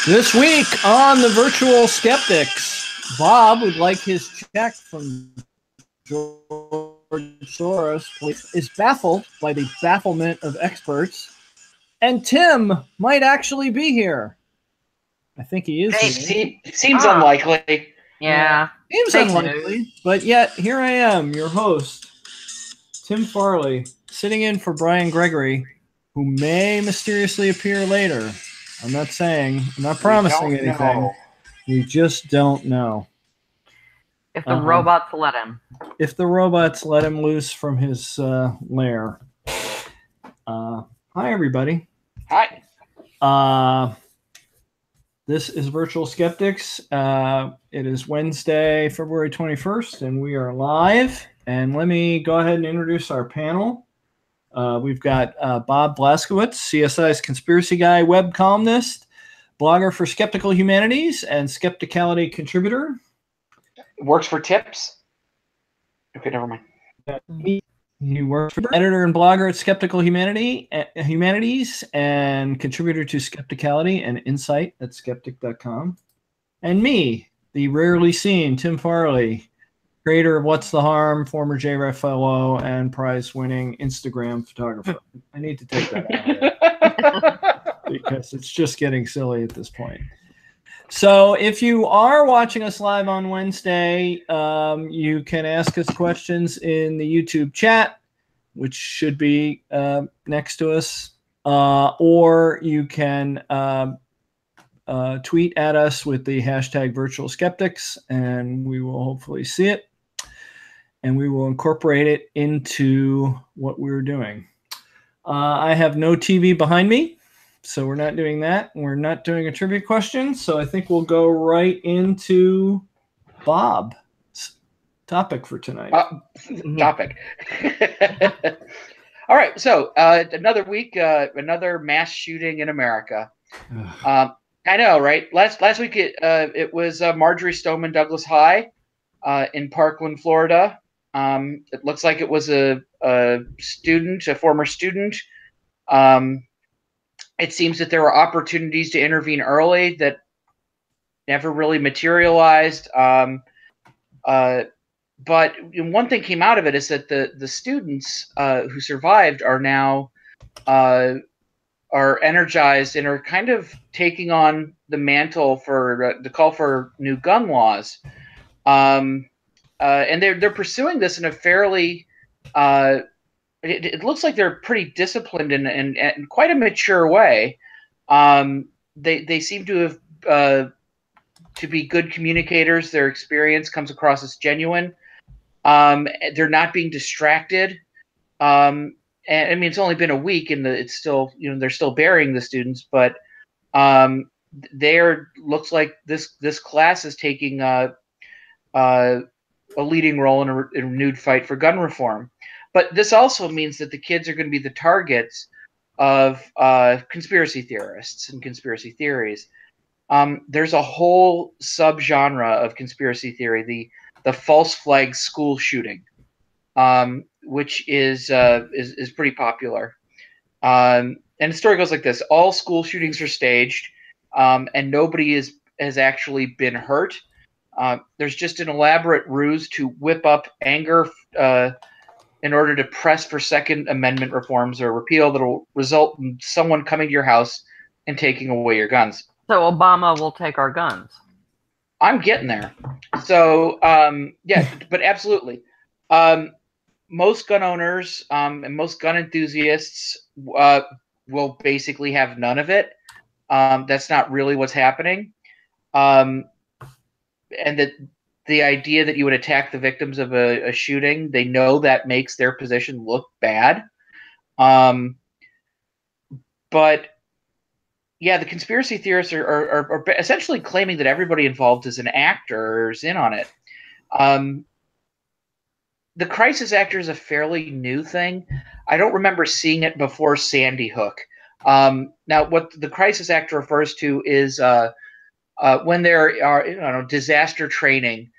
This week on the Virtual Skeptics, Bob would like his check from George Soros, is baffled by the bafflement of experts, and Tim might actually be here. I think he is. Seems unlikely. Yeah. Seems unlikely, but yet here I am, your host, Tim Farley, sitting in for Brian Gregory, who may mysteriously appear later. I'm not promising anything. Know. We just don't know. If the robots let him. If the robots let him loose from his lair. Hi, everybody. Hi. This is Virtual Skeptics. It is Wednesday, February 21st, and we are live. And let me go ahead and introduce our panel. We've got Bob Blaskowitz, CSI's conspiracy guy, web columnist, blogger for Skeptical Humanities, and Skepticality contributor. Works for Tips. Okay, never mind. He works for editor and blogger at Skeptical Humanities and contributor to Skepticality and Insight at skeptic.com. And me, the rarely seen Tim Farley, creator of What's the Harm, former JREF fellow, and prize-winning Instagram photographer. I need to take that out because it's just getting silly at this point. So if you are watching us live on Wednesday, you can ask us questions in the YouTube chat, which should be next to us, or you can tweet at us with the hashtag Virtual Skeptics, and we will hopefully see it, and we will incorporate it into what we're doing. I have no TV behind me, so we're not doing that. We're not doing a trivia question, so I think we'll go right into Bob's topic for tonight. Topic. All right, so another week, another mass shooting in America. I know, right? Last week it was Marjorie Stoneman Douglas High in Parkland, Florida. It looks like it was a former student. It seems that there were opportunities to intervene early that never really materialized. But one thing came out of it is that the students who survived are now are energized and are kind of taking on the mantle for the call for new gun laws. And they're pursuing this in a fairly it looks like they're pretty disciplined and quite a mature way. They seem to have to be good communicators. Their experience comes across as genuine. They're not being distracted. And I mean, it's only been a week, and it's still, they're still burying the students, but looks like this class is taking a leading role in a renewed fight for gun reform. But this also means that the kids are going to be the targets of conspiracy theorists and conspiracy theories. There's a whole subgenre of conspiracy theory, the false flag school shooting, which is pretty popular. And the story goes like this: all school shootings are staged, and nobody has actually been hurt. There's just an elaborate ruse to whip up anger in order to press for Second Amendment reforms or repeal that will result in someone coming to your house and taking away your guns. So Obama will take our guns. I'm getting there. So, yeah, but absolutely. Most gun owners and most gun enthusiasts will basically have none of it. That's not really what's happening. And that the idea that you would attack the victims of a shooting, they know that makes their position look bad. But yeah, the conspiracy theorists are essentially claiming that everybody involved is an actor or is in on it. The crisis actor is a fairly new thing. I don't remember seeing it before Sandy Hook. Now, what the crisis actor refers to is when there are disaster training.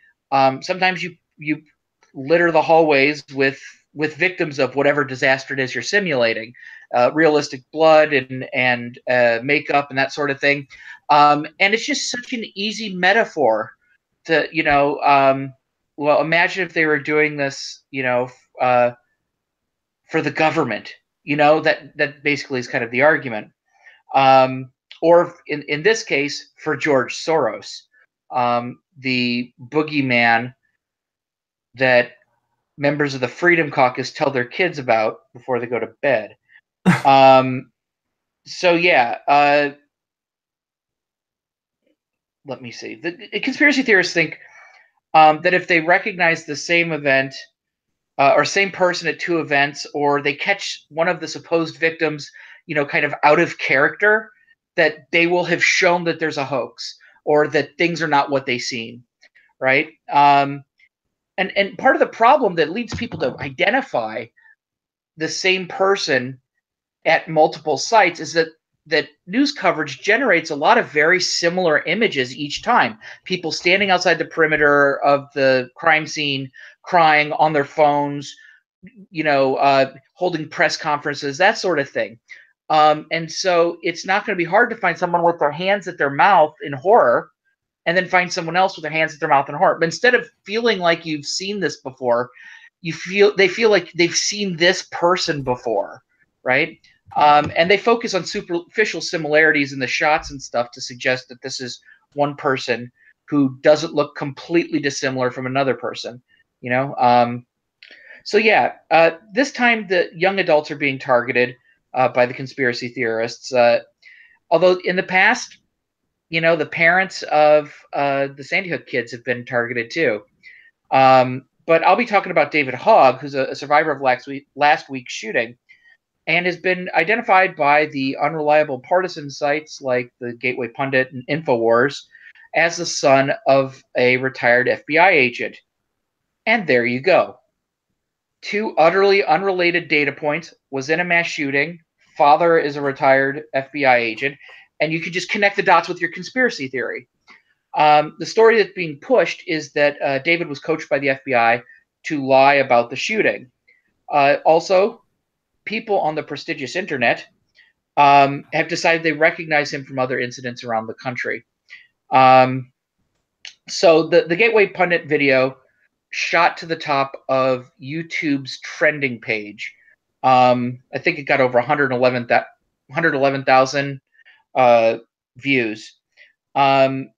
Sometimes you litter the hallways with with victims of whatever disaster it is you're simulating, realistic blood and makeup and that sort of thing. And it's just such an easy metaphor to, well, imagine if they were doing this, for the government, that basically is kind of the argument. Or in this case, for George Soros, the boogeyman that members of the Freedom Caucus tell their kids about before they go to bed. So yeah, let me see. The conspiracy theorists think that if they recognize the same event or same person at two events, or they catch one of the supposed victims, kind of out of character, that they will have shown that there's a hoax or that things are not what they seem, right? And part of the problem that leads people to identify the same person at multiple sites is that news coverage generates a lot of very similar images each time. People standing outside the perimeter of the crime scene, crying on their phones, holding press conferences, that sort of thing. And so it's not going to be hard to find someone with their hands at their mouth in horror and then find someone else with their hands at their mouth in horror. But instead of feeling like you've seen this before, they feel like they've seen this person before, right? And they focus on superficial similarities in the shots and stuff to suggest that this is one person who doesn't look completely dissimilar from another person, So yeah, this time the young adults are being targeted by the conspiracy theorists. Although in the past, the parents of the Sandy Hook kids have been targeted too. But I'll be talking about David Hogg, who's a survivor of last week's shooting, and has been identified by the unreliable partisan sites like the Gateway Pundit and InfoWars as the son of a retired FBI agent. And there you go. Two utterly unrelated data points: was in a mass shooting, father is a retired FBI agent, and you could just connect the dots with your conspiracy theory. The story that's being pushed is that David was coached by the FBI to lie about the shooting. Also, people on the prestigious internet have decided they recognize him from other incidents around the country. So the Gateway Pundit video shot to the top of YouTube's trending page. I think it got over 111,000 views. And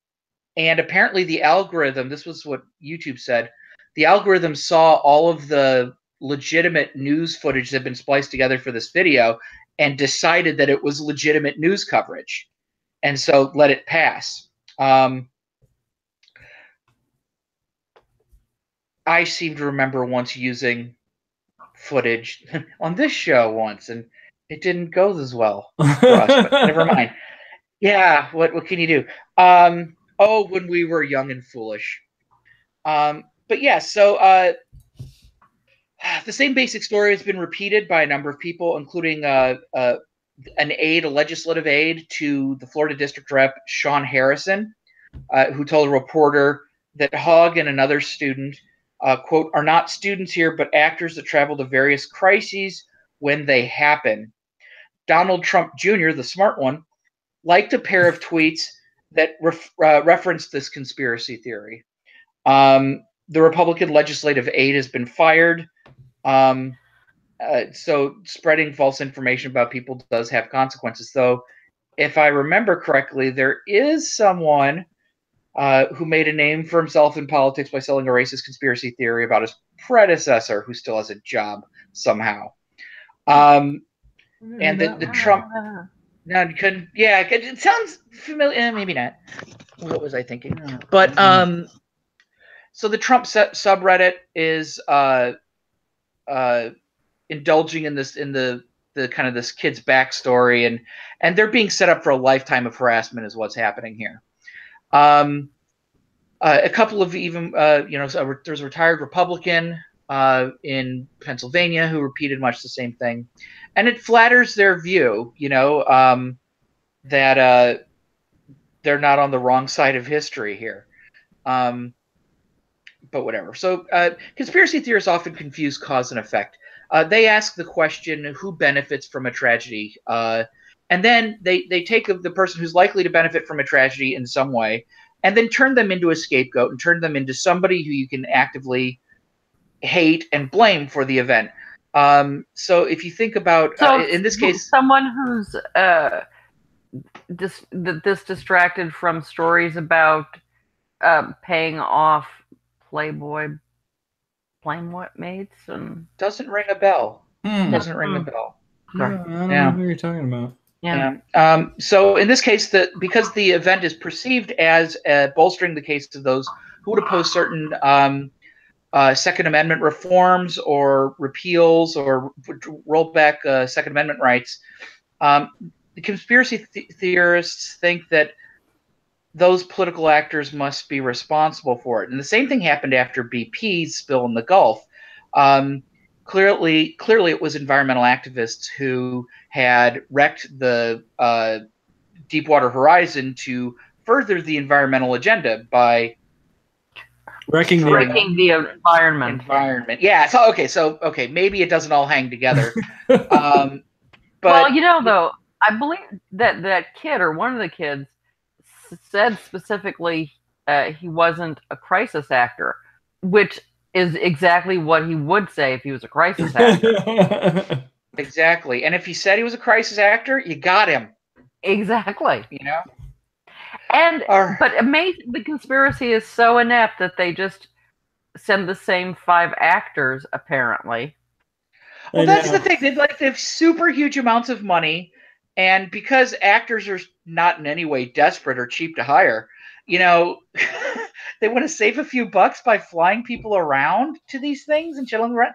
apparently the algorithm, this was what YouTube said, the algorithm saw all of the legitimate news footage that had been spliced together for this video and decided that it was legitimate news coverage, and so let it pass. I seem to remember once using footage on this show once, and it didn't go as well for us, but never mind. Yeah, what can you do? When we were young and foolish. But yeah, so the same basic story has been repeated by a number of people, including a legislative aide to the Florida District Rep, Sean Harrison, who told a reporter that Hogg and another student, quote, are not students here, but actors that travel to various crises when they happen. Donald Trump Jr., the smart one, liked a pair of tweets that referenced this conspiracy theory. The Republican legislative aide has been fired. So spreading false information about people does have consequences. Though, if I remember correctly, there is someone who made a name for himself in politics by selling a racist conspiracy theory about his predecessor, who still has a job somehow. And the Trump... No, it sounds familiar. Maybe not. What was I thinking? But so the Trump subreddit is indulging in the kind of this kid's backstory, and they're being set up for a lifetime of harassment is what's happening here. A couple of even there's a retired Republican in Pennsylvania who repeated much the same thing, and it flatters their view, that they're not on the wrong side of history here. But whatever. So conspiracy theorists often confuse cause and effect. they ask the question, who benefits from a tragedy? And then they take the person who's likely to benefit from a tragedy in some way, and then turn them into a scapegoat and turn them into somebody who you can actively hate and blame for the event. So if you think about, in this case, someone who's distracted from stories about paying off Playboy playmates and doesn't ring a bell. Doesn't ring a bell. I don't know who you're talking about. Yeah. So in this case, because the event is perceived as bolstering the case of those who would oppose certain Second Amendment reforms or repeals or roll back Second Amendment rights, the conspiracy theorists think that those political actors must be responsible for it. And the same thing happened after BP's spill in the Gulf. Clearly, it was environmental activists who had wrecked the Deepwater Horizon to further the environmental agenda by wrecking the environment. Yeah. So maybe it doesn't all hang together. But well, though, I believe that kid or one of the kids said specifically he wasn't a crisis actor, which is exactly what he would say if he was a crisis actor. Exactly. And if he said he was a crisis actor, you got him. Exactly. And but the conspiracy is so inept that they just send the same 5 actors, apparently. Well, that's the thing. They have super huge amounts of money, and because actors are not in any way desperate or cheap to hire, they want to save a few bucks by flying people around to these things and chilling around.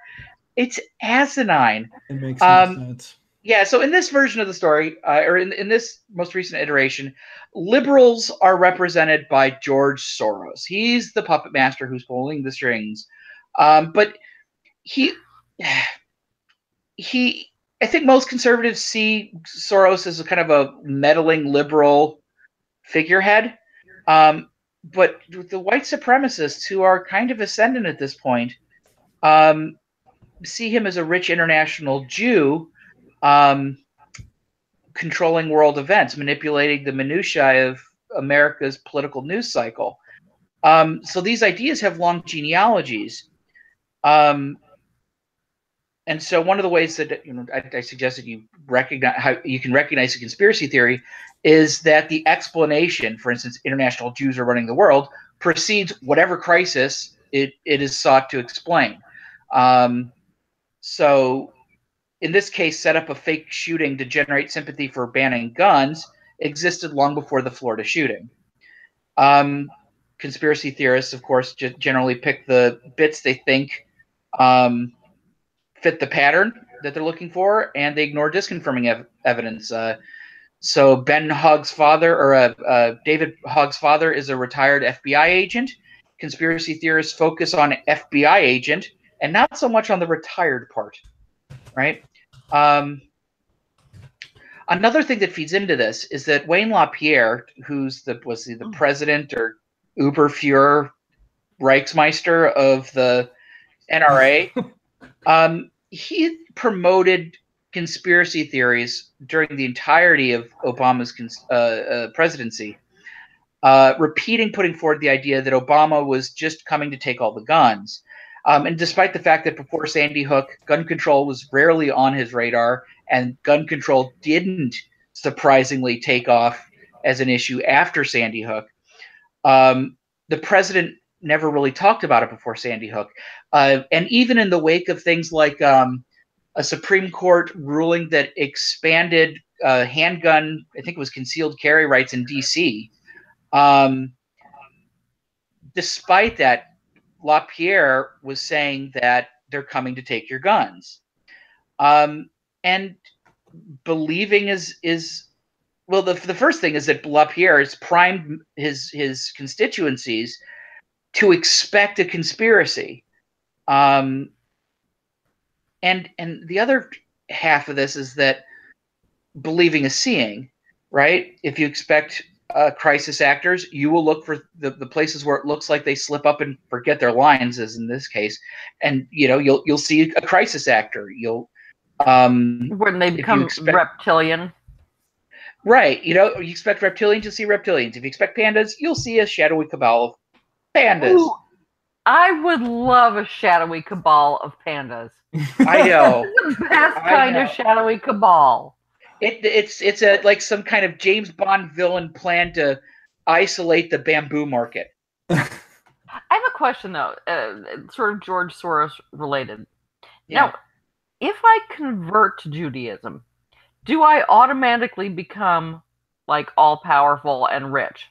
It's asinine. It makes no sense. Yeah, so in this version of the story, or in this most recent iteration, liberals are represented by George Soros. He's the puppet master who's pulling the strings. But I think most conservatives see Soros as a kind of a meddling liberal figurehead. But the white supremacists, who are kind of ascendant at this point, see him as a rich international Jew controlling world events, manipulating the minutiae of America's political news cycle. So these ideas have long genealogies. And so one of the ways that I suggested you recognize how you can recognize a conspiracy theory is that the explanation, for instance, international Jews are running the world, precedes whatever crisis it is sought to explain. So in this case, set up a fake shooting to generate sympathy for banning guns existed long before the Florida shooting. Conspiracy theorists, of course, generally pick the bits they think fit the pattern that they're looking for, and they ignore disconfirming evidence. So Ben Hogg's father, or David Hogg's father, is a retired FBI agent. Conspiracy theorists focus on FBI agent and not so much on the retired part, right? Another thing that feeds into this is that Wayne LaPierre, who's was he the president or Uberfuhrer Reichsmeister of the NRA, he promoted conspiracy theories during the entirety of Obama's presidency, putting forward the idea that Obama was just coming to take all the guns. And despite the fact that before Sandy Hook, gun control was rarely on his radar, and gun control didn't surprisingly take off as an issue after Sandy Hook, the president never really talked about it before Sandy Hook. And even in the wake of things like a Supreme Court ruling that expanded handgun, I think it was concealed carry rights in D.C., despite that, LaPierre was saying that they're coming to take your guns. And believing is well, the first thing is that LaPierre has primed his constituencies to expect a conspiracy. And the other half of this is that believing is seeing, right? If you expect crisis actors, you will look for the places where it looks like they slip up and forget their lines, as in this case, and you'll see a crisis actor. You'll when they become reptilian. Right. You expect reptilians, you'll see reptilians. If you expect pandas, you'll see a shadowy cabal of pandas. Ooh, I would love a shadowy cabal of pandas. I know. The best kind of shadowy cabal. It's like some kind of James Bond villain plan to isolate the bamboo market. I have a question though, sort of George Soros related. Yeah. Now, if I convert to Judaism, do I automatically become like all powerful and rich?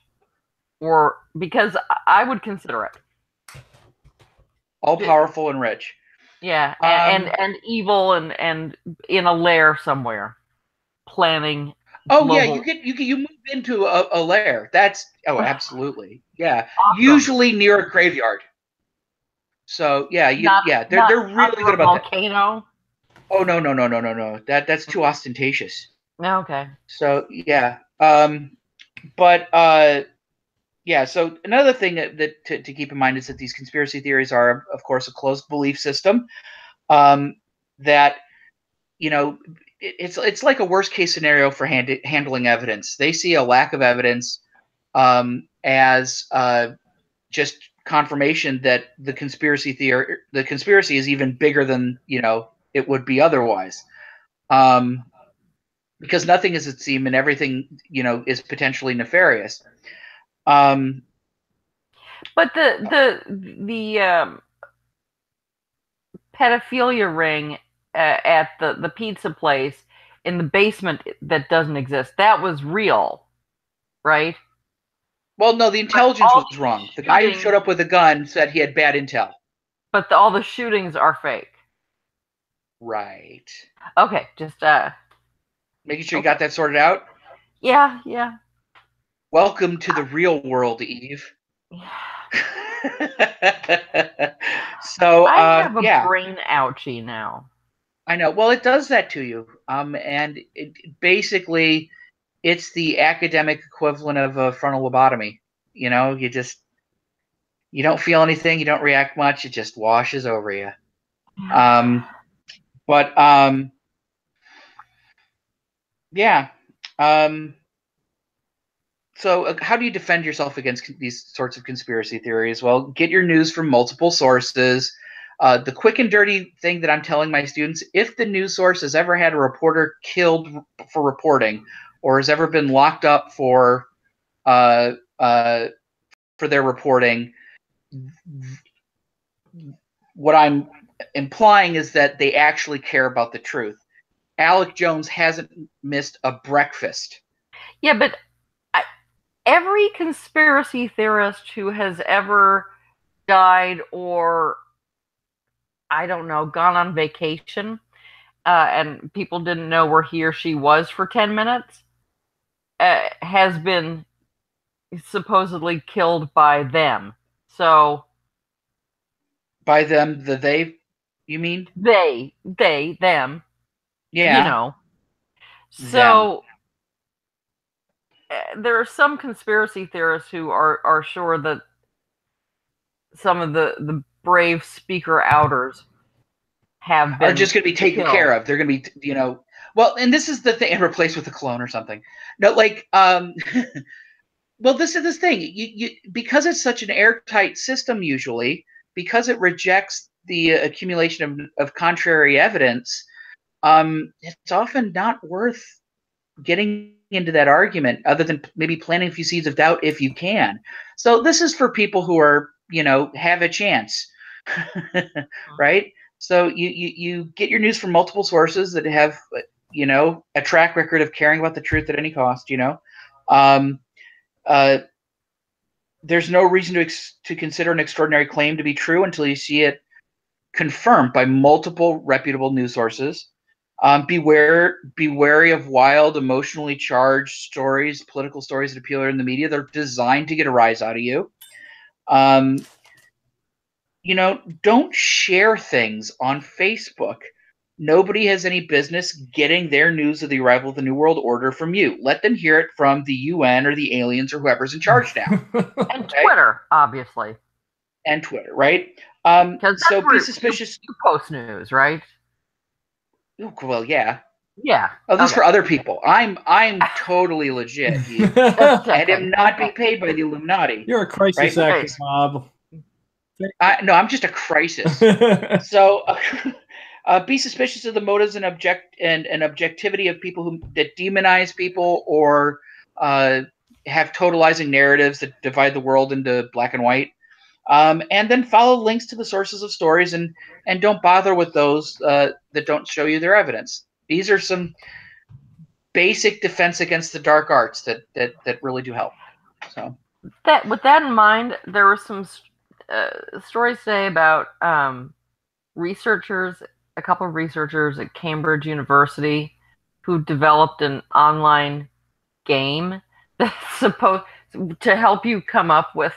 Or because I would consider it all powerful and rich. Yeah, and evil and in a lair somewhere, planning. Oh global... yeah, you move into a lair. That's absolutely yeah. Awesome. Usually near a graveyard. So yeah, they're really good about volcano. That. Oh no. That's too ostentatious. Okay. So yeah, yeah. So another thing that to keep in mind is that these conspiracy theories are, of course, a closed belief system. That it's like a worst case scenario for handling evidence. They see a lack of evidence as just confirmation that the conspiracy is even bigger than it would be otherwise. Because nothing is at seem and everything is potentially nefarious. But the pedophilia ring at the pizza place in the basement that doesn't exist, that was real, right? Well, no, the intelligence was wrong. The guy who showed up with a gun said he had bad intel. But all the shootings are fake. Right. Okay, just making sure you got that sorted out. Yeah. Welcome to the real world, Eve. So I have a brain ouchie now. I know. Well, it does that to you. And basically it's the academic equivalent of a frontal lobotomy. You don't feel anything, you don't react much, it just washes over you. Yeah. So how do you defend yourself against these sorts of conspiracy theories? Well, get your news from multiple sources. The quick and dirty thing that I'm telling my students, if the news source has ever had a reporter killed for reporting or has ever been locked up for their reporting, what I'm implying is that they actually care about the truth. Alec Jones hasn't missed a breakfast. Yeah, but every conspiracy theorist who has ever died or, I don't know, gone on vacation and people didn't know where he or she was for 10 minutes has been supposedly killed by them. So... By them, they, you mean? They, them. Yeah. So there are some conspiracy theorists who are sure that some of the brave speaker outers are just going to be taken care of. They're going to be, well, and this is the thing, and replaced with a clone or something. No, like, well, this is this thing. You because it's such an airtight system, usually, because it rejects the accumulation of contrary evidence, it's often not worth getting into that argument, other than maybe planting a few seeds of doubt if you can. So this is for people who are, have a chance, right? So you get your news from multiple sources that have, a track record of caring about the truth at any cost. There's no reason to consider an extraordinary claim to be true until you see it confirmed by multiple reputable news sources. Be wary of wild, emotionally charged stories, political stories that appear in the media. They're designed to get a rise out of you. Don't share things on Facebook. nobody has any business getting their news of the arrival of the New World Order from you. Let them hear it from the UN or the aliens or whoever's in charge now. And Twitter, obviously. And Twitter, right? So be suspicious. You post news, right? Well, yeah. Yeah. Oh, this is for other people. I'm totally legit, and am not being paid by the Illuminati. You're a crisis actor, Bob. No, I'm just a crisis. So be suspicious of the motives and objectivity of people that demonize people or have totalizing narratives that divide the world into black and white. And then follow links to the sources of stories and don't bother with those that don't show you their evidence. These are some basic defense against the dark arts that really do help. So with that in mind, there were some stories today about a couple of researchers at Cambridge University who developed an online game that's supposed to help you come up with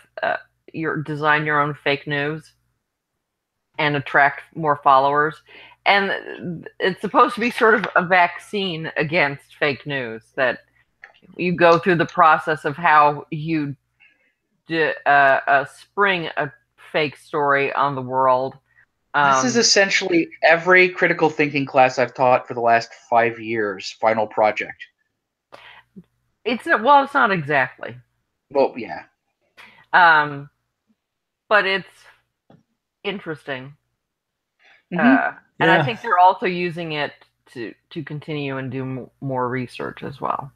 design your own fake news and attract more followers. And it's supposed to be sort of a vaccine against fake news, that you go through the process of how you spring a fake story on the world. This is essentially every critical thinking class I've taught for the last 5 years. Final project. It's not exactly. Well, yeah. But it's interesting. Mm-hmm. And I think they're also using it to continue and do more research as well.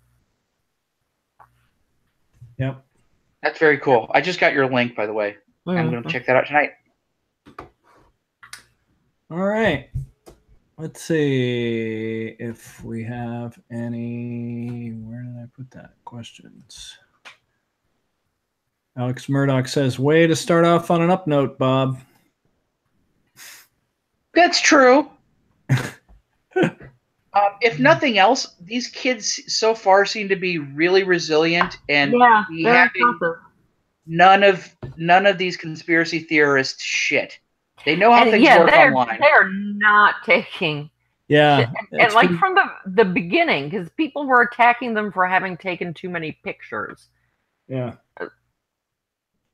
Yep. That's very cool. I just got your link, by the way. Mm-hmm. I'm going to check that out tonight. All right. Let's see if we have any. Where did I put that? Questions. Alex Murdoch says, way to start off on an up note, Bob. That's true. If nothing else, these kids so far seem to be really resilient and having none of these conspiracy theorists shit. They know how things work online. They are not taking shit. And like from the beginning, because people were attacking them for having taken too many pictures. Yeah.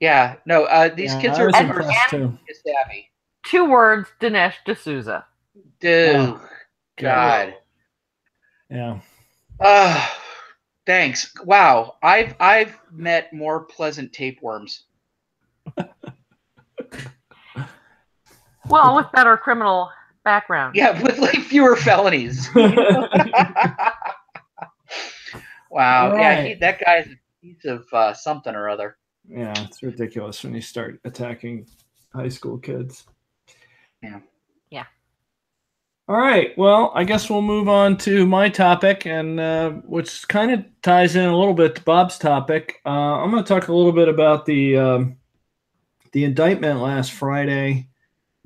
Yeah. No, these kids are savvy. 2 words, Dinesh D'Souza. Dude. God. Yeah. Thanks. Wow. I've met more pleasant tapeworms. Well, with better criminal background. Yeah, with like fewer felonies. Wow. Right. Yeah, that guy's a piece of something or other. Yeah, it's ridiculous when you start attacking high school kids. Yeah. Yeah. All right. Well, I guess we'll move on to my topic, and which kind of ties in a little bit to Bob's topic. I'm going to talk a little bit about the indictment last Friday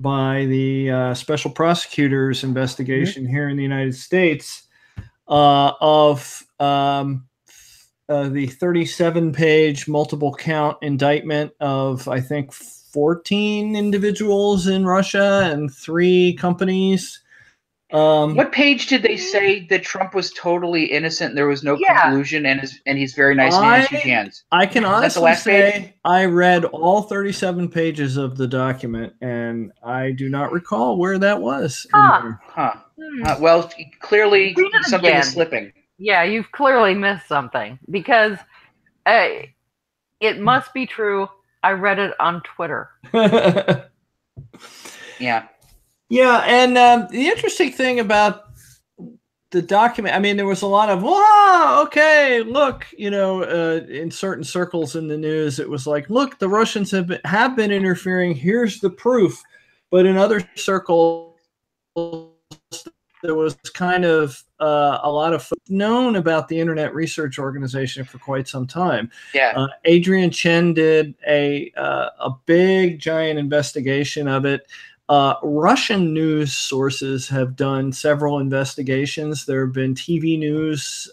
by the special prosecutor's investigation here in the United States of the 37-page multiple count indictment of, I think, 14 individuals in Russia and 3 companies. What page did they say that Trump was totally innocent and there was no collusion and he's very nice and he hands? I can honestly say I read all 37 pages of the document and I do not recall where that was. Well, clearly something is slipping. Yeah, you've clearly missed something because it must be true. I read it on Twitter. Yeah. Yeah, and the interesting thing about the document, I mean, there was a lot of, wow, okay, look, in certain circles in the news, it was like, look, the Russians have been interfering. Here's the proof. But in other circles, there was kind of a lot of known about the Internet Research Organization for quite some time. Yeah. Adrian Chen did a big, giant investigation of it. Russian news sources have done several investigations. There have been TV news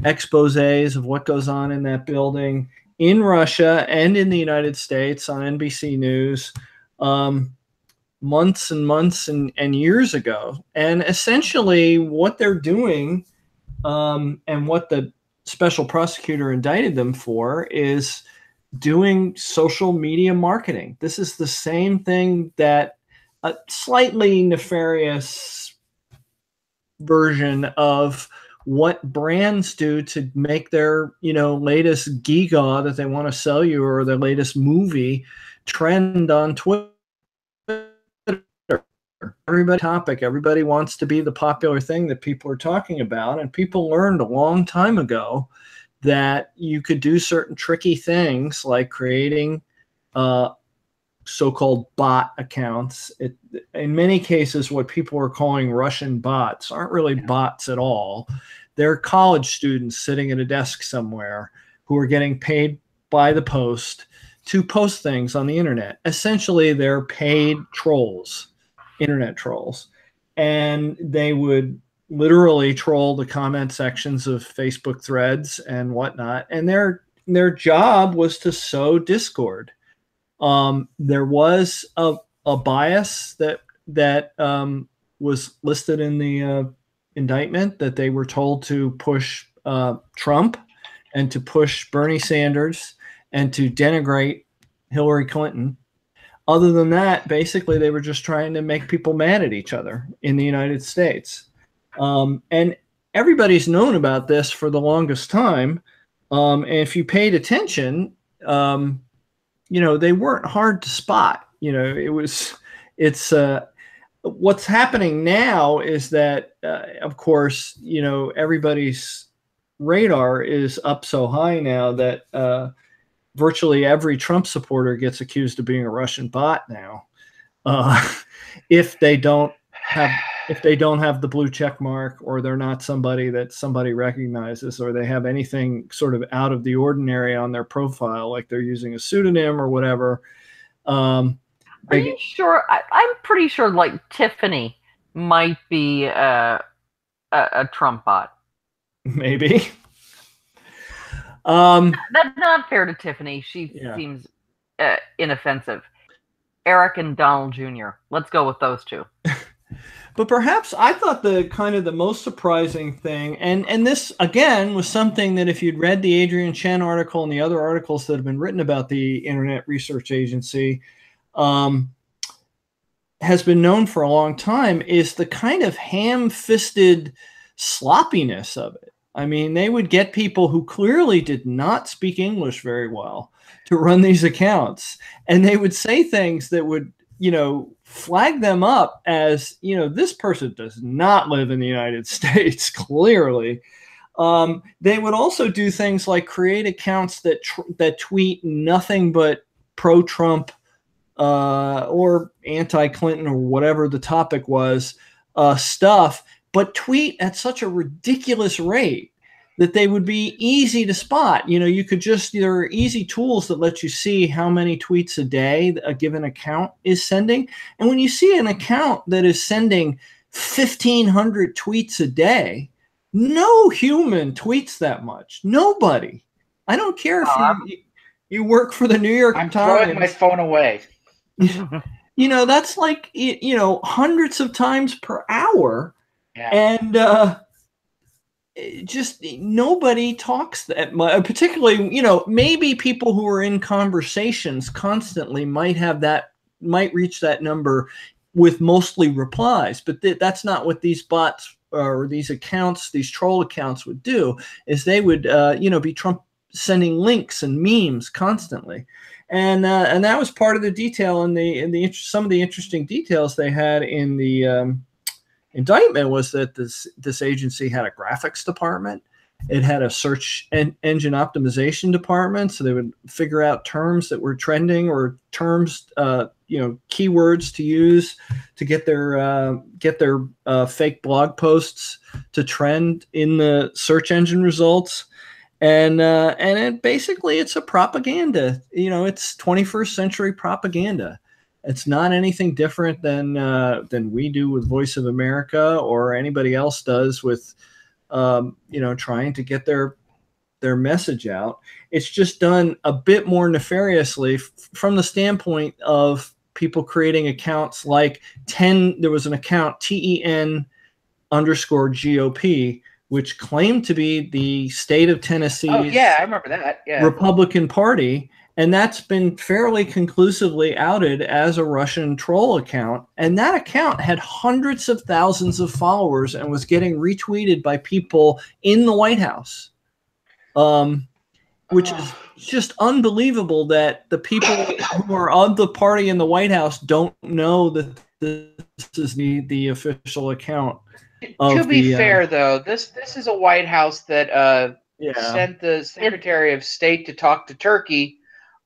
exposés of what goes on in that building in Russia and in the United States on NBC News. months and months and years ago. And essentially what they're doing, and what the special prosecutor indicted them for, is doing social media marketing. This is the same thing that a slightly nefarious version of what brands do to make their, latest giga that they want to sell you, or their latest movie, trend on Twitter. Everybody wants to be the popular thing that people are talking about. And people learned a long time ago that you could do certain tricky things, like creating so-called bot accounts. In many cases, what people are calling Russian bots aren't really bots at all. They're college students sitting at a desk somewhere who are getting paid by the post to post things on the internet. Essentially, they're paid trolls, internet trolls. And they would literally troll the comment sections of Facebook threads and whatnot. And their job was to sow discord. There was a bias that was listed in the indictment, that they were told to push Trump and to push Bernie Sanders and to denigrate Hillary Clinton. Other than that, basically, they were just trying to make people mad at each other in the United States. And everybody's known about this for the longest time. And if you paid attention, they weren't hard to spot. What's happening now is that, of course, everybody's radar is up so high now that virtually every Trump supporter gets accused of being a Russian bot now, if they don't have the blue check mark, or they're not somebody that somebody recognizes, or they have anything sort of out of the ordinary on their profile, like they're using a pseudonym or whatever. Are you sure? I'm pretty sure, like, Tiffany might be a Trump bot. Maybe. That's not fair to Tiffany. She seems inoffensive. Eric and Donald Jr. Let's go with those two. But perhaps I thought the most surprising thing, and this again was something that, if you'd read the Adrian Chen article and the other articles that have been written about the Internet Research Agency, has been known for a long time, is the kind of ham-fisted sloppiness of it. I mean, they would get people who clearly did not speak English very well to run these accounts, and they would say things that would, flag them up as, this person does not live in the United States, clearly. They would also do things like create accounts that tweet nothing but pro-Trump or anti-Clinton, or whatever the topic was, stuff, but tweet at such a ridiculous rate that they would be easy to spot. You could there are easy tools that let you see how many tweets a day a given account is sending. And when you see an account that is sending 1,500 tweets a day, no human tweets that much. Nobody. I don't care if you work for the New York Times. I'm throwing my phone away. That's like, hundreds of times per hour. Yeah. And just nobody talks that much, particularly, maybe people who are in conversations constantly might reach that number with mostly replies, but that's not what these bots or these accounts, these troll accounts, would do. Is they would, be Trump sending links and memes constantly. And that was part of the detail in some of the interesting details they had in the indictment, was that this agency had a graphics department. It had a search engine optimization department, so they would figure out terms that were trending, or terms, keywords to use to get their fake blog posts to trend in the search engine results. And it's a propaganda. It's 21st century propaganda. It's not anything different than we do with Voice of America, or anybody else does with, trying to get their message out. It's just done a bit more nefariously from the standpoint of people creating accounts like there was an account TEN_GOP, which claimed to be the state of Tennessee's I remember that. Yeah. Republican Party. And that's been fairly conclusively outed as a Russian troll account. And that account had hundreds of thousands of followers and was getting retweeted by people in the White House. Which is just unbelievable that the people who are of the party in the White House don't know that this is the official account. To be fair, though, this is a White House that sent the Secretary of State to talk to Turkey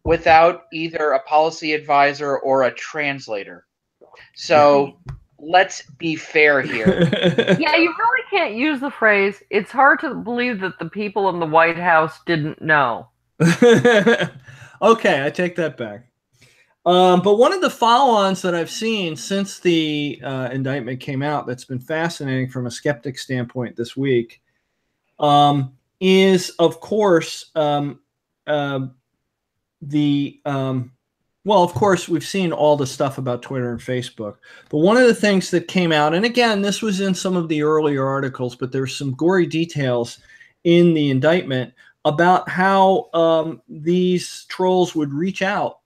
without either a policy advisor or a translator. So let's be fair here. Yeah, you really can't use the phrase, it's hard to believe that the people in the White House didn't know. Okay, I take that back. But one of the follow-ons that I've seen since the indictment came out that's been fascinating from a skeptic standpoint this week is, of course, well, of course, we've seen all the stuff about Twitter and Facebook. But one of the things that came out, and again, this was in some of the earlier articles, but there's some gory details in the indictment about how these trolls would reach out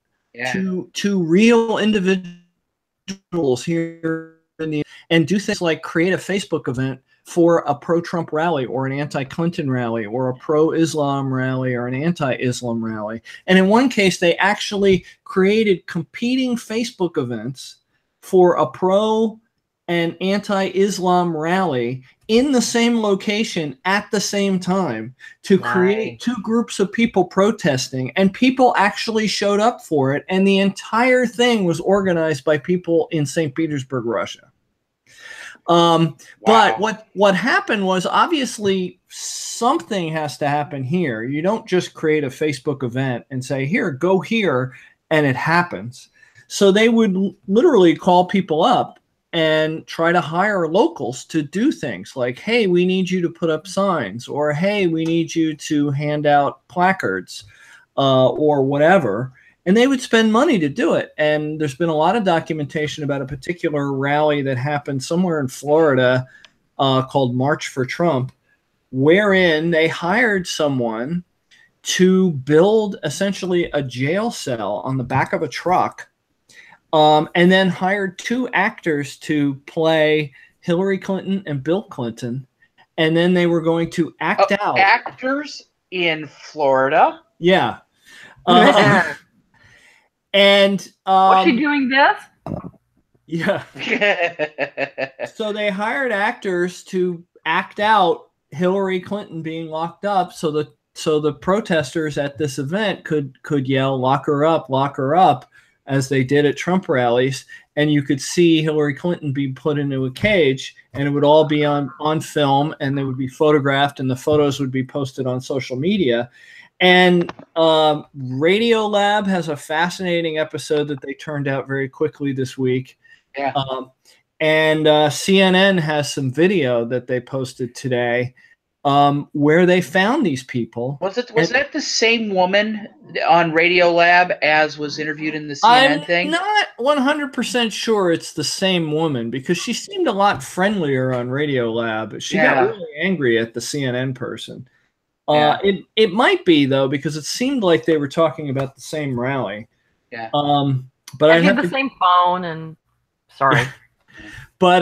to real individuals here and do things like create a Facebook event for a pro-Trump rally or an anti-Clinton rally or a pro-Islam rally or an anti-Islam rally. And in one case, they actually created competing Facebook events for a pro and anti-Islam rally in the same location at the same time to create two groups of people protesting, and people actually showed up for it, and the entire thing was organized by people in St. Petersburg, Russia. But what happened was, obviously something has to happen here. You don't just create a Facebook event and say, here, go here, and it happens. So they would literally call people up and try to hire locals to do things like, hey, we need you to put up signs, or hey, we need you to hand out placards, or whatever. And they would spend money to do it. And there's been a lot of documentation about a particular rally that happened somewhere in Florida called March for Trump, wherein they hired someone to build essentially a jail cell on the back of a truck, and then hired two actors to play Hillary Clinton and Bill Clinton. And then they were going to act out. Actors in Florida? Yeah. And was she doing this? Yeah. So they hired actors to act out Hillary Clinton being locked up, so the protesters at this event could yell, lock her up, as they did at Trump rallies, and you could see Hillary Clinton be put into a cage, and it would all be on film, and they would be photographed, and the photos would be posted on social media. And Radiolab has a fascinating episode that they turned out very quickly this week. Yeah. And CNN has some video that they posted today where they found these people. Was that the same woman on Radiolab as was interviewed in the CNN thing? I'm not 100% sure it's the same woman, because she seemed a lot friendlier on Radiolab. She got really angry at the CNN person. It might be, though, because it seemed like they were talking about the same rally. Yeah. But I had the same phone, and sorry. But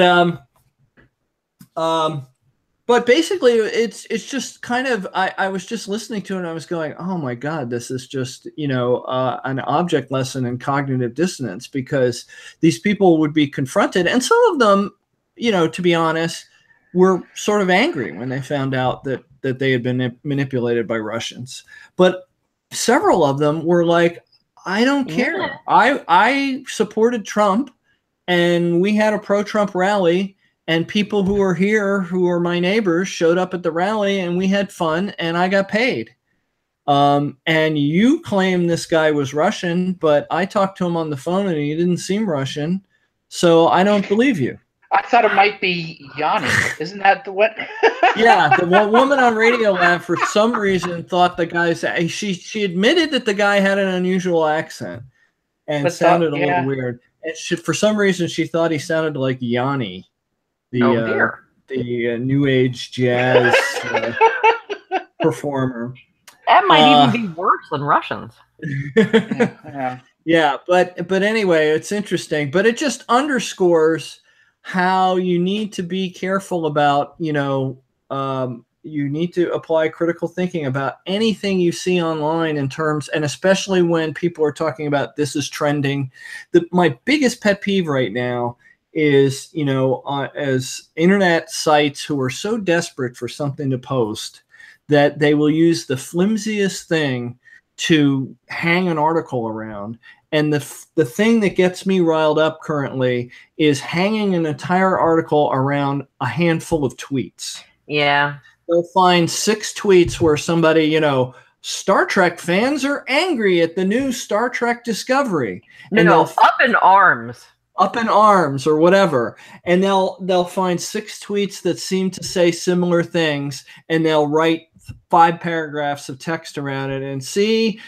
basically, it's just kind of, I was just listening to it and I was going, oh my God, this is just, an object lesson in cognitive dissonance, because these people would be confronted, and some of them, to be honest, were sort of angry when they found out that they had been manipulated by Russians. But several of them were like, I don't care. Yeah. I supported Trump, and we had a pro-Trump rally, and people who are here, who are my neighbors, showed up at the rally, and we had fun, and I got paid. And you claim this guy was Russian, but I talked to him on the phone, and he didn't seem Russian, so I don't believe you. I thought it might be Yanni. Isn't that the one? Yeah, the one woman on Radiolab for some reason thought the guy's. She admitted that the guy had an unusual accent and sounded a little weird. And for some reason, she thought he sounded like Yanni, the new age jazz performer. That might even be worse than Russians. Yeah, but anyway, it's interesting. But it just underscores how you need to be careful about, you need to apply critical thinking about anything you see online in terms, and especially when people are talking about this is trending. My biggest pet peeve right now is, as internet sites who are so desperate for something to post that they will use the flimsiest thing to hang an article around. And the thing that gets me riled up currently is hanging an entire article around a handful of tweets. Yeah. They'll find 6 tweets where somebody, Star Trek fans are angry at the new Star Trek Discovery. And they'll up in arms. Up in arms or whatever. And they'll find 6 tweets that seem to say similar things, and they'll write 5 paragraphs of text around it and see,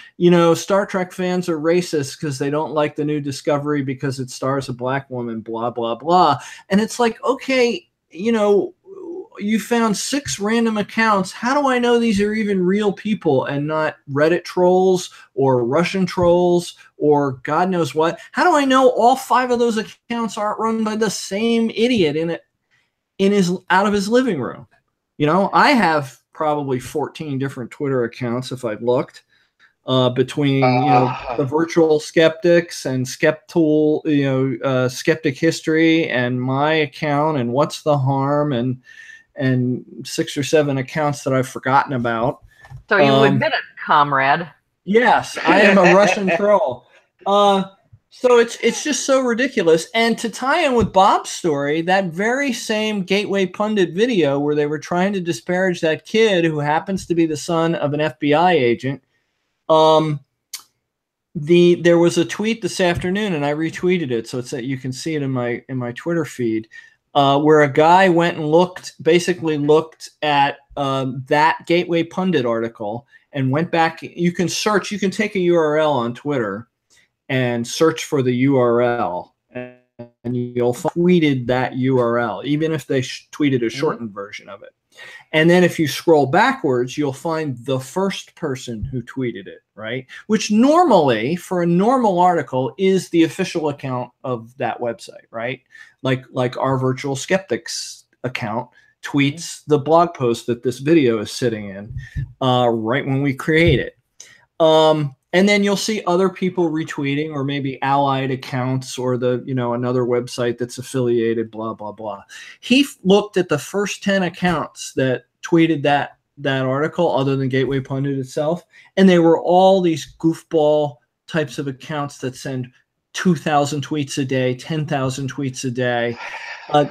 Star Trek fans are racist because they don't like the new Discovery because it stars a black woman, blah, blah, blah. And it's like, okay, you found 6 random accounts. How do I know these are even real people and not Reddit trolls or Russian trolls or God knows what? How do I know all 5 of those accounts aren't run by the same idiot out of his living room? I have probably 14 different Twitter accounts if I've looked, between the virtual skeptics and Skeptool, skeptic history, and my account and what's the harm, and 6 or 7 accounts that I've forgotten about. So you admit it, comrade. Yes, I am a Russian troll. So it's just so ridiculous. And to tie in with Bob's story, that very same Gateway Pundit video where they were trying to disparage that kid who happens to be the son of an FBI agent, there was a tweet this afternoon, and I retweeted it so it's that you can see it in my Twitter feed, where a guy went and looked at that Gateway Pundit article and went back. You can take a URL on Twitter and search for the URL, and you'll find tweeted that URL, even if they tweeted a shortened version of it. And then if you scroll backwards, you'll find the first person who tweeted it, right? Which normally, for a normal article, is the official account of that website, right? Like our Virtual Skeptics account tweets the blog post that this video is sitting in right when we create it. And then you'll see other people retweeting, or maybe allied accounts, or another website that's affiliated, blah, blah, blah. He looked at the first 10 accounts that tweeted that article, other than Gateway Pundit itself, and they were all these goofball types of accounts that send 2,000 tweets a day, 10,000 tweets a day.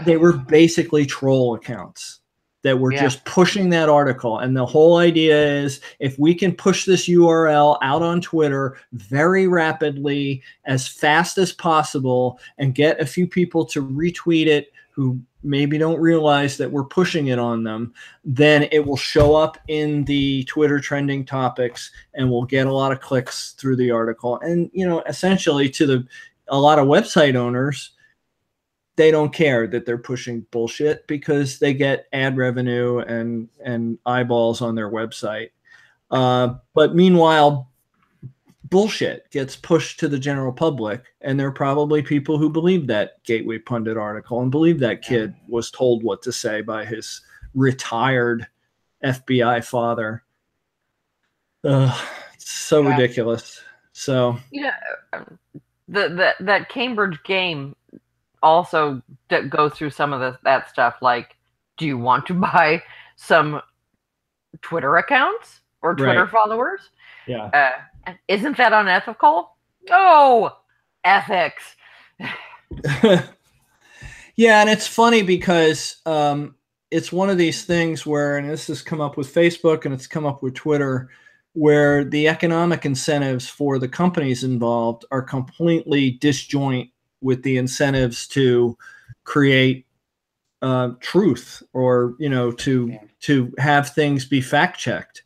They were basically troll accounts that were just pushing that article. And the whole idea is, if we can push this URL out on Twitter very rapidly, as fast as possible, and get a few people to retweet it who maybe don't realize that we're pushing it on them, then it will show up in the Twitter trending topics, and we'll get a lot of clicks through the article. And, essentially a lot of website owners, they don't care that they're pushing bullshit because they get ad revenue and eyeballs on their website. But meanwhile, bullshit gets pushed to the general public, and there are probably people who believe that Gateway Pundit article and believe that kid was told what to say by his retired FBI father. It's so ridiculous. So that Cambridge game also go through some of that stuff. Like, do you want to buy some Twitter accounts or Twitter followers? Yeah. Isn't that unethical? Oh, ethics. Yeah, and it's funny because it's one of these things where, and this has come up with Facebook and it's come up with Twitter, where the economic incentives for the companies involved are completely disjoint with the incentives to create truth, or to have things be fact checked.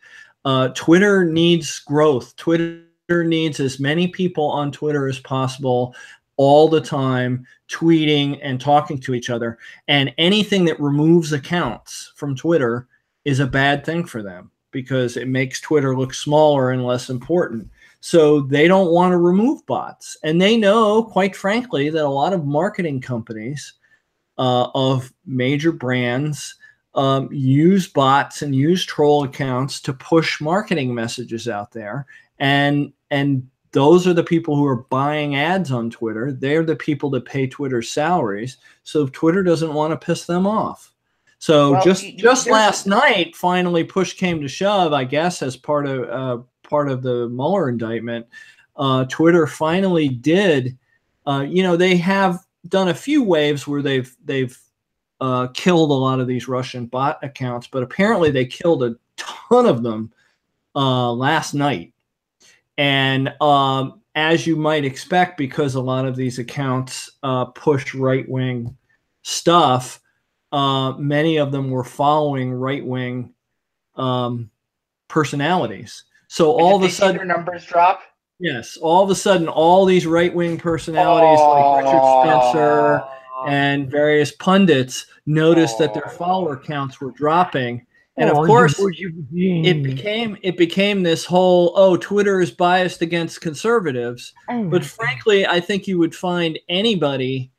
Twitter needs growth. Twitter needs as many people on Twitter as possible, all the time, tweeting and talking to each other. And anything that removes accounts from Twitter is a bad thing for them because it makes Twitter look smaller and less important. So they don't want to remove bots. And they know, quite frankly, that a lot of marketing companies of major brands use bots and use troll accounts to push marketing messages out there. And those are the people who are buying ads on Twitter. They're the people that pay Twitter's salaries. So Twitter doesn't want to piss them off. So well, just last night, finally, push came to shove, I guess, as part of the Mueller indictment. Twitter finally did. They have done a few waves where they've killed a lot of these Russian bot accounts, but apparently they killed a ton of them last night. And as you might expect, because a lot of these accounts push right-wing stuff, many of them were following right-wing personalities. So all of a sudden, their numbers drop. Yes, all of a sudden, all these right-wing personalities like Richard Spencer and various pundits noticed that their follower counts were dropping. And of course, it became this whole, Twitter is biased against conservatives. But frankly, I think you would find anybody,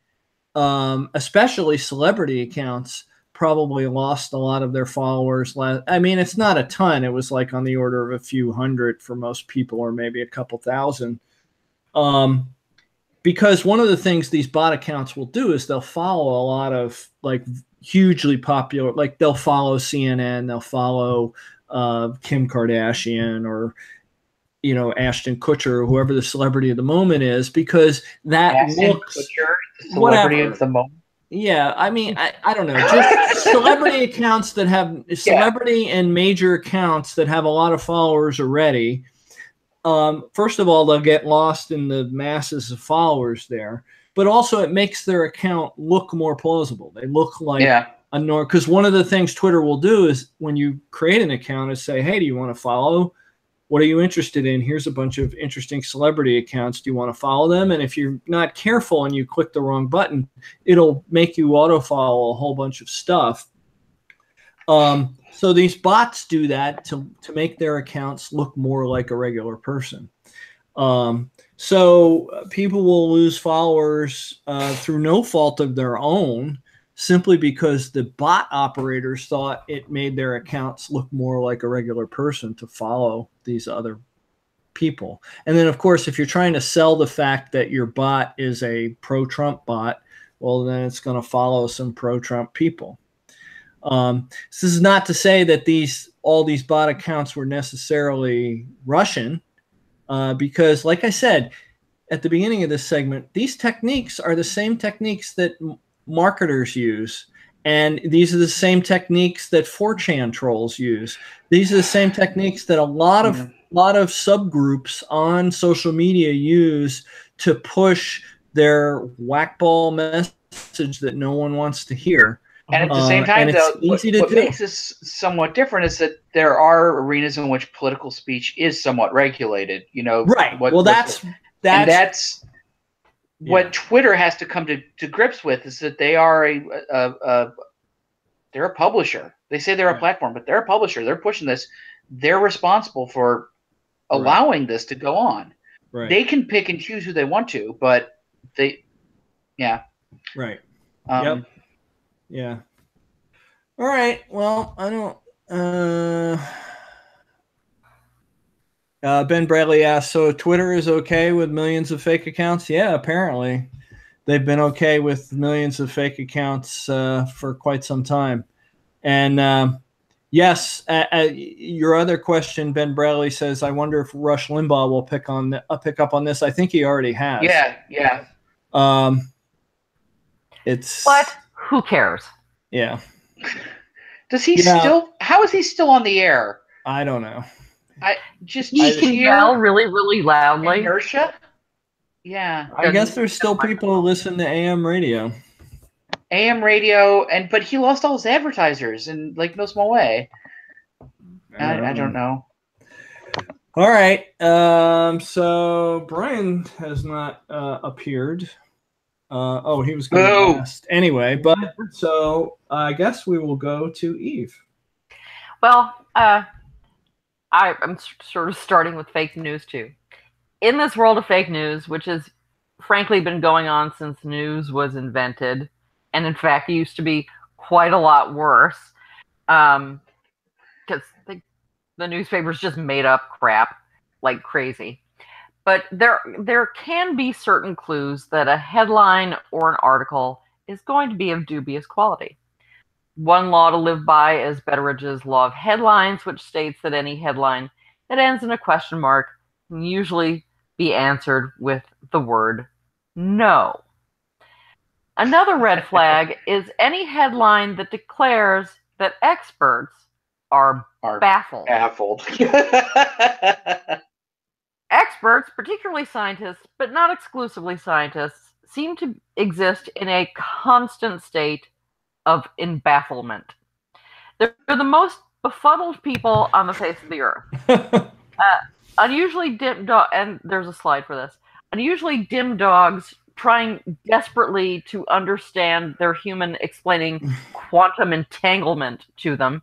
especially celebrity accounts, probably lost a lot of their followers. I mean, it's not a ton. It was like on the order of a few hundred for most people, or maybe a couple thousand. Because one of the things these bot accounts will do is they'll follow a lot of like hugely popular, like they'll follow CNN, they'll follow Kim Kardashian or, Ashton Kutcher or whoever the celebrity of the moment is, because that Ashton looks Kutcher, the celebrity of the moment. Yeah, I mean, I don't know, just celebrity accounts that have celebrity and major accounts that have a lot of followers already. First of all, they'll get lost in the masses of followers there, but also it makes their account look more plausible. They look like because one of the things Twitter will do is when you create an account is say, hey, do you want to follow? What are you interested in? Here's a bunch of interesting celebrity accounts. Do you want to follow them? And if you're not careful and you click the wrong button, it'll make you auto-follow a whole bunch of stuff. So these bots do that to make their accounts look more like a regular person. So people will lose followers through no fault of their own, simply because the bot operators thought it made their accounts look more like a regular person to follow these other people. And then, of course, if you're trying to sell the fact that your bot is a pro-Trump bot, well, then it's going to follow some pro-Trump people. This is not to say that all these bot accounts were necessarily Russian, because, like I said at the beginning of this segment, these techniques are the same techniques that marketers use, and these are the same techniques that 4chan trolls use. These are the same techniques that a lot of subgroups on social media use to push their whackball message that no one wants to hear. And at the same time, though, what makes this somewhat different is that there are arenas in which political speech is somewhat regulated. Right. That's what Twitter has to come to grips with is that they are they're a publisher. They say they're a platform, but they're a publisher. They're pushing this. They're responsible for allowing this to go on. Right. They can pick and choose who they want to, but Right. Yep. Yeah. All right. Well, I don't. Ben Bradley asked, so Twitter is okay with millions of fake accounts? Yeah, apparently. They've been okay with millions of fake accounts for quite some time. And yes, your other question, Ben Bradley says, I wonder if Rush Limbaugh will pick up on this. I think he already has. Yeah. But who cares? Yeah. Does he still? How is he still on the air? I don't know. He can yell really, really loudly. Inertia? Yeah. I guess there's still people who listen to AM radio. But he lost all his advertisers in no small way. I don't know. All right. So Brian has not appeared. He was going to Boo. be last anyway. But so I guess we will go to Eve. Well, I'm sort of starting with fake news too. In this world of fake news, which has frankly been going on since news was invented, and in fact it used to be quite a lot worse, because the newspapers just made up crap like crazy. But there can be certain clues that a headline or an article is going to be of dubious quality. One law to live by is Betteridge's law of headlines, which states that any headline that ends in a question mark can usually be answered with the word no. Another red flag is any headline that declares that experts are baffled. Experts, particularly scientists, but not exclusively scientists, seem to exist in a constant state of bafflement. They're the most befuddled people on the face of the earth. Unusually dim and there's a slide for this. Unusually dim dogs trying desperately to understand their human explaining quantum entanglement to them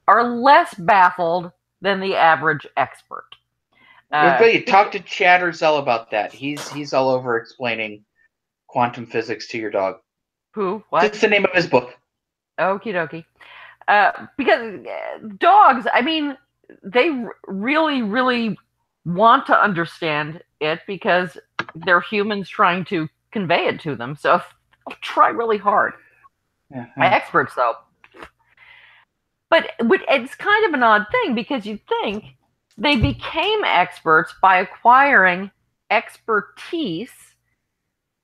are less baffled than the average expert. Talk to Chatterzell about that. He's all over explaining quantum physics to your dog. Who? What? That's the name of his book. Okie dokie. Because dogs, I mean, they really, really want to understand it because they're humans trying to convey it to them. So they'll try really hard. Experts, though. But it's kind of an odd thing because you'd think they became experts by acquiring expertise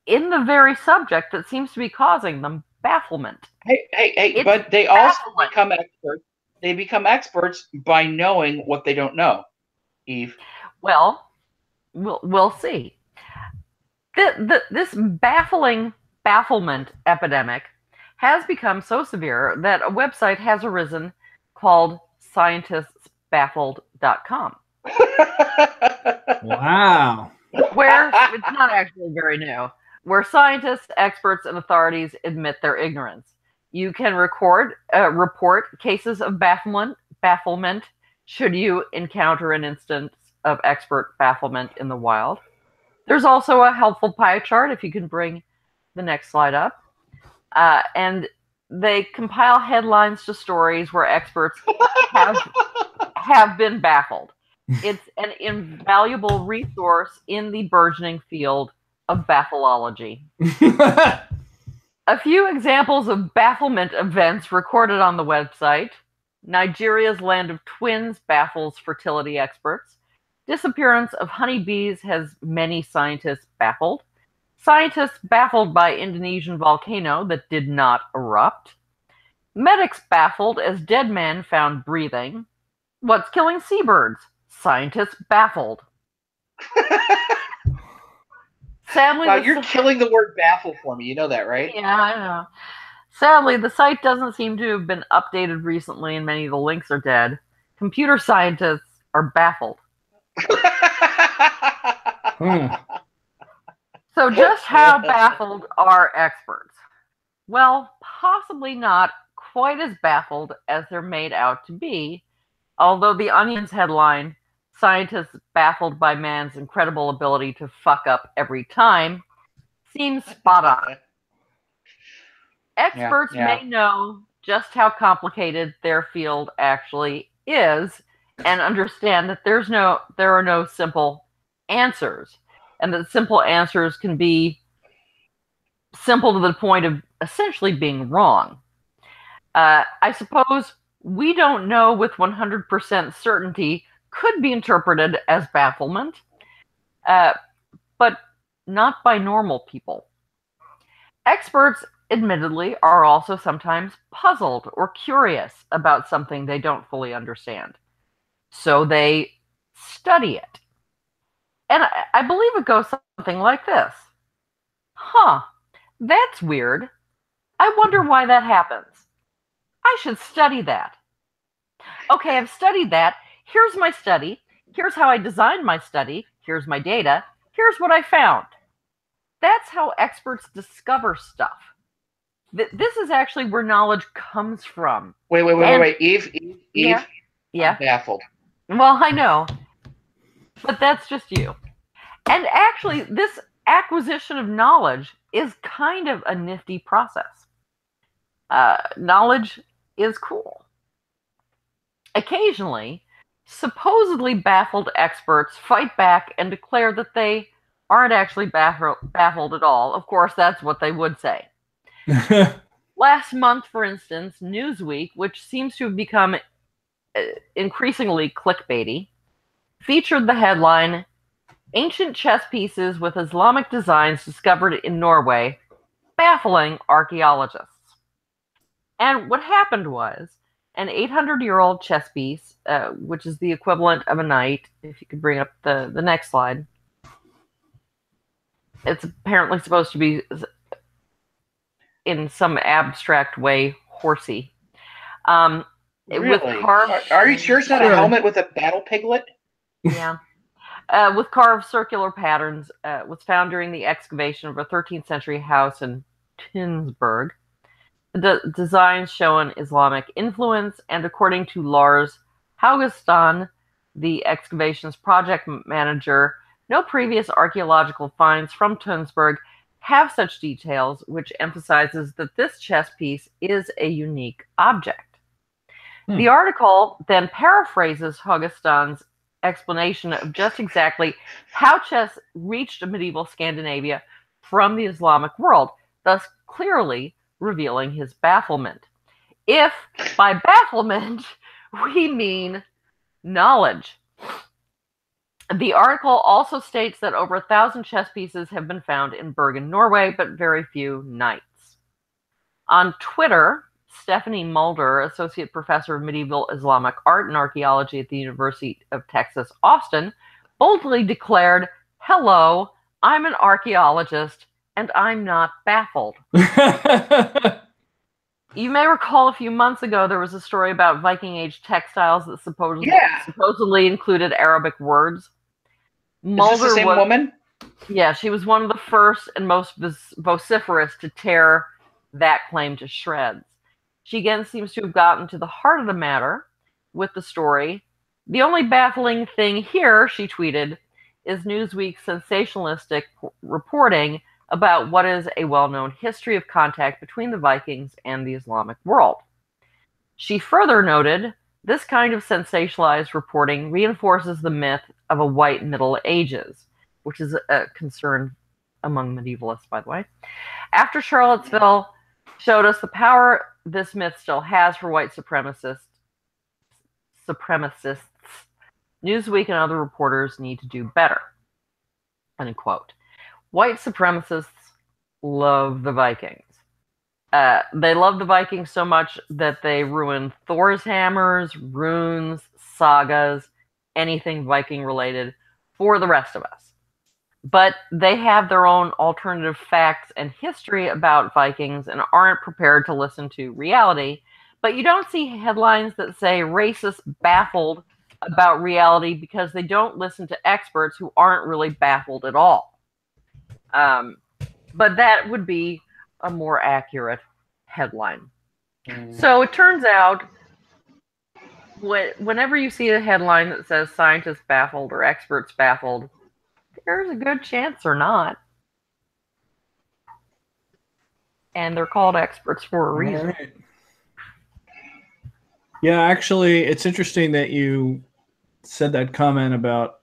in the very subject that seems to be causing them bafflement. Hey, but they also become experts. They become experts by knowing what they don't know, Eve. Well, we'll see. This bafflement epidemic has become so severe that a website has arisen called scientistsbaffled.com. Wow. Where it's not actually very new. Where scientists, experts, and authorities admit their ignorance. You can report cases of bafflement should you encounter an instance of expert bafflement in the wild. There's also a helpful pie chart if you can bring the next slide up. And they compile headlines to stories where experts have been baffled. It's an invaluable resource in the burgeoning field of baffleology. A few examples of bafflement events recorded on the website. Nigeria's land of twins baffles fertility experts. Disappearance of honeybees has many scientists baffled. Scientists baffled by Indonesian volcano that did not erupt. Medics baffled as dead man found breathing. What's killing seabirds? Scientists baffled. Sadly, wow, you're killing the word baffle for me. You know that, right? Yeah, I know. Sadly, the site doesn't seem to have been updated recently and many of the links are dead. Computer scientists are baffled. So just how baffled are experts? Well, possibly not quite as baffled as they're made out to be, although the Onion's headline, "Scientists Baffled by Man's Incredible Ability to Fuck Up Every Time," seems spot on. Experts may know just how complicated their field actually is and understand that there are no simple answers, and that simple answers can be simple to the point of essentially being wrong. I suppose "we don't know with 100% certainty" could be interpreted as bafflement, but not by normal people. Experts, admittedly, are also sometimes puzzled or curious about something they don't fully understand. So they study it. And I believe it goes something like this. Huh, that's weird. I wonder why that happens. I should study that. Okay, I've studied that. Here's my study. Here's how I designed my study. Here's my data. Here's what I found. that's how experts discover stuff. This is actually where knowledge comes from. Wait. Eve. Yeah. I'm baffled. Well, I know. But that's just you. And actually, this acquisition of knowledge is kind of a nifty process. Knowledge is cool. Occasionally, supposedly baffled experts fight back and declare that they aren't actually baffled at all. Of course, that's what they would say. Last month, for instance, Newsweek, which seems to have become increasingly clickbaity, featured the headline, "Ancient Chess Pieces with Islamic Designs Discovered in Norway, Baffling Archaeologists." And what happened was, an 800-year-old chess piece, which is the equivalent of a knight, if you could bring up the next slide. It's apparently supposed to be, in some abstract way, horsey. Really? With Are you sure it's not a helmet with a battle piglet? Yeah. With carved circular patterns, was found during the excavation of a 13th century house in Tønsberg. The designs show an Islamic influence, and according to Lars Haugesson, the excavation's project manager, no previous archaeological finds from Tønsberg have such details, which emphasizes that this chess piece is a unique object. The article then paraphrases Haugesson's explanation of just exactly how chess reached medieval Scandinavia from the Islamic world, thus clearly revealing his bafflement. If by bafflement we mean knowledge. The article also states that over 1,000 chess pieces have been found in Bergen, Norway, but very few knights. On Twitter, Stephanie Mulder, associate professor of medieval Islamic art and archaeology at the University of Texas, Austin, boldly declared, "Hello, I'm an archaeologist, and I'm not baffled." You may recall a few months ago there was a story about Viking Age textiles that supposedly included Arabic words. Mulder is this the same woman? Yeah, she was one of the first and most vociferous to tear that claim to shreds. She again seems to have gotten to the heart of the matter with the story. "The only baffling thing here," she tweeted, "is Newsweek's sensationalistic reporting about what is a well-known history of contact between the Vikings and the Islamic world." She further noted, "This kind of sensationalized reporting reinforces the myth of a white Middle Ages," which is a concern among medievalists, by the way. "After Charlottesville showed us the power this myth still has for white supremacists, Newsweek and other reporters need to do better." Unquote. White supremacists love the Vikings. They love the Vikings so much that they ruin Thor's hammers, runes, sagas, anything Viking related for the rest of us. But they have their own alternative facts and history about Vikings and aren't prepared to listen to reality. But you don't see headlines that say racists baffled about reality because they don't listen to experts who aren't really baffled at all. But that would be a more accurate headline. So it turns out, whenever you see a headline that says scientists baffled or experts baffled, there's a good chance they're not. And they're called experts for a reason. Right. Yeah, actually, it's interesting that you said that comment about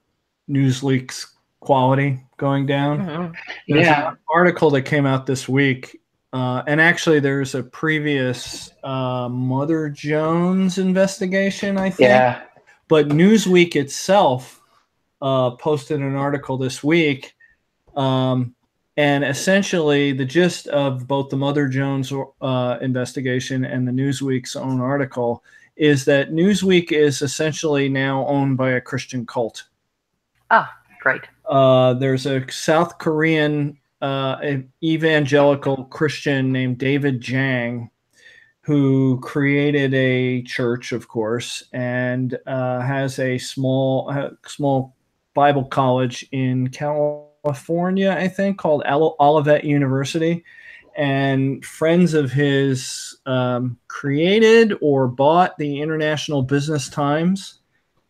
Newsweek's quality going down. Mm-hmm. There's an article that came out this week, and actually there's a previous Mother Jones investigation, I think. Yeah. But Newsweek itself posted an article this week, and essentially the gist of both the Mother Jones investigation and the Newsweek's own article is that Newsweek is essentially now owned by a Christian cult. Oh, great. There's a South Korean evangelical Christian named David Jang who created a church, of course, and has a small Bible college in California. California, I think, called Olivet University. And friends of his created or bought the International Business Times,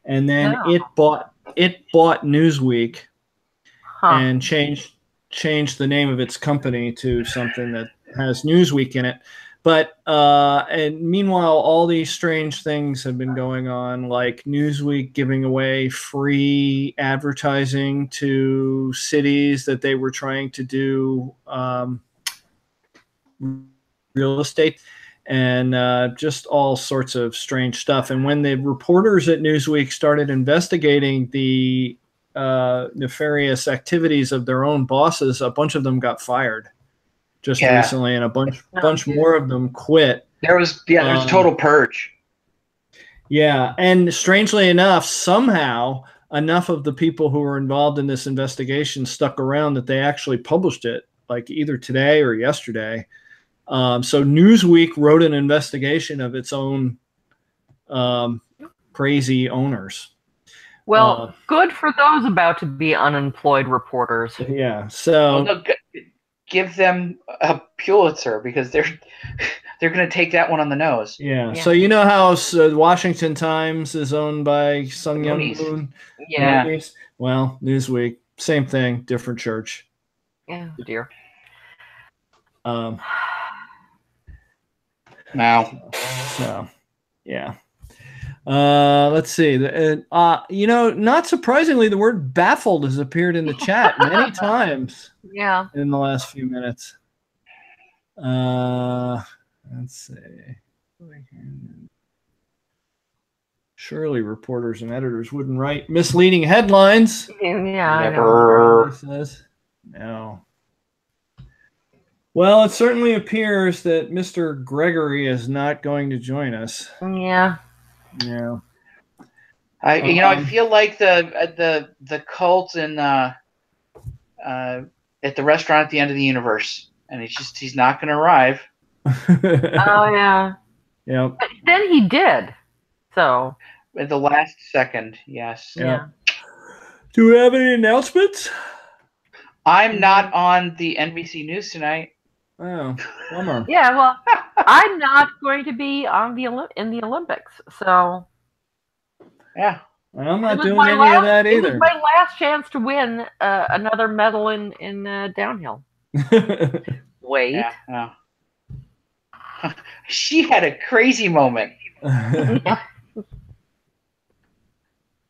and then it bought Newsweek and changed the name of its company to something that has Newsweek in it. But and meanwhile, all these strange things have been going on, like Newsweek giving away free advertising to cities that they were trying to do real estate, and just all sorts of strange stuff. And when the reporters at Newsweek started investigating the nefarious activities of their own bosses, a bunch of them got fired just recently, and a bunch more of them quit. There was a total purge. Yeah, and strangely enough, somehow enough of the people who were involved in this investigation stuck around that they actually published it, like either today or yesterday. So Newsweek wrote an investigation of its own crazy owners. Well, good for those about to be unemployed reporters. Yeah, so. Well, no, give them a Pulitzer, because they're going to take that one on the nose. Yeah. So you know how the Washington Times is owned by Sun Myung Moon? Yeah. Well, Newsweek, same thing, different church. Yeah, dear. Now. So, yeah. Let's see. Not surprisingly, the word baffled has appeared in the chat many times. Yeah. In the last few minutes. Let's see. Surely reporters and editors wouldn't write misleading headlines. Yeah, never. Says. No. Well, it certainly appears that Mr. Gregory is not going to join us. Yeah. Yeah. I feel like the cult in at the restaurant at the end of the universe, and he's not going to arrive. Oh yeah. Yeah. But then he did. So. At the last second, yes. Yeah. Do we have any announcements? I'm not on the NBC News tonight. Oh, bummer. Yeah, well, I'm not going to be on in the Olympics, so. Yeah. I'm not doing any of that either. It was my last chance to win another medal in downhill. Wait. Yeah. She had a crazy moment. All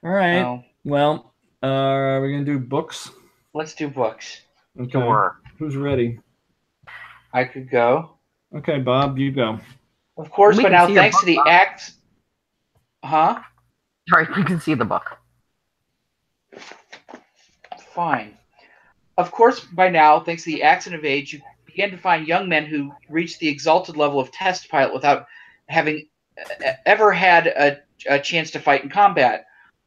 right. Well, are we going to do books? Let's do books. Okay. Sure. Who's ready? I could go. Okay, Bob, you go. Of course, but now thanks to the acts. Huh? Sorry, you can see the book. Fine. Of course, by now, thanks to the accident of age, you began to find young men who reached the exalted level of test pilot without having ever had a chance to fight in combat.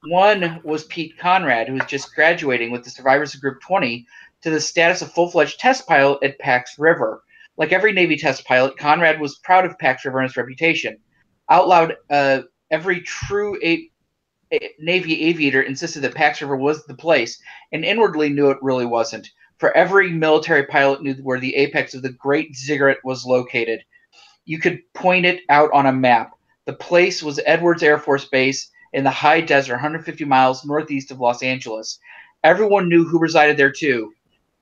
One was Pete Conrad, who was just graduating with the survivors of Group 20 to the status of full-fledged test pilot at Pax River. Like every Navy test pilot, Conrad was proud of Pax River and its reputation. Out loud, every true Navy aviator insisted that Pax River was the place, and inwardly knew it really wasn't. For every military pilot knew where the apex of the Great Ziggurat was located. You could point it out on a map. The place was Edwards Air Force Base in the high desert, 150 miles northeast of Los Angeles. Everyone knew who resided there too,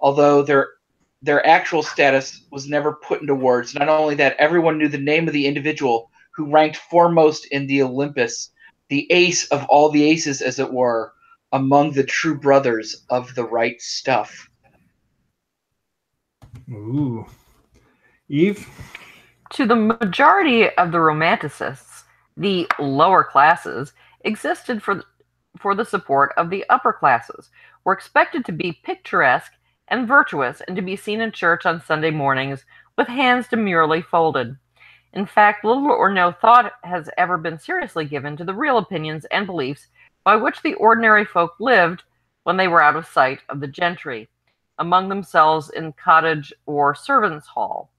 although their actual status was never put into words. Not only that, everyone knew the name of the individual who ranked foremost in the Olympus, the ace of all the aces, as it were, among the true brothers of the right stuff. Ooh. Eve? To the majority of the romanticists, the lower classes existed for the support of the upper classes, were expected to be picturesque and virtuous, and to be seen in church on Sunday mornings with hands demurely folded. In fact, little or no thought has ever been seriously given to the real opinions and beliefs by which the ordinary folk lived when they were out of sight of the gentry, among themselves in cottage or servants' hall.